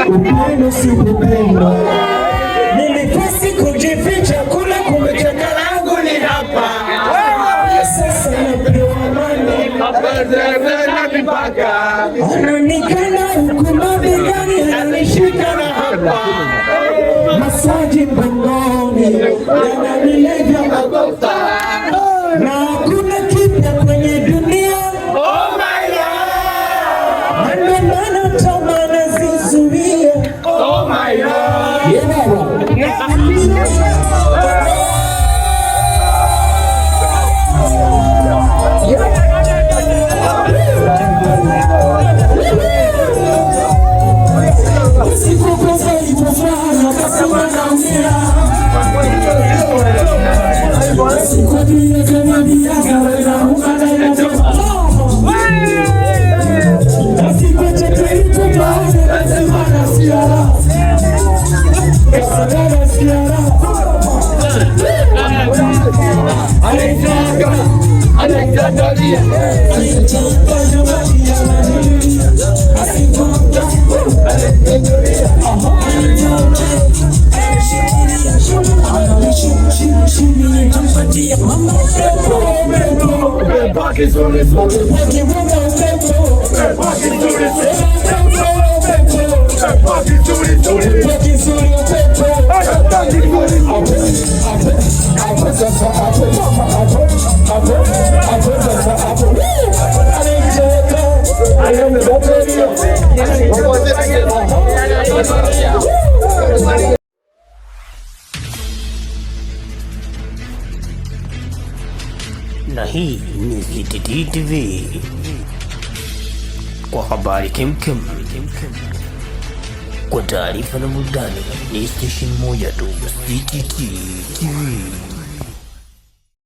upendo si upendo. Nilikosi kujificha kule kumecheka langu ni hapa. Sasa napewa amani na mipaka. Ananikana hukumu begani ananishika na hapa. Masaji mbongoni yananilevya magofa. Na hakuna kipya kwenye dunia. Oh my God. Andamana tamana zizuia. Oh my God. Así nasema nasikia raha. Sasa nasikia raha. Alexandria na hii ni CTT TV kwa habari kemkem, kwa taarifa na burudani. Ni station moja tu, CTT TV.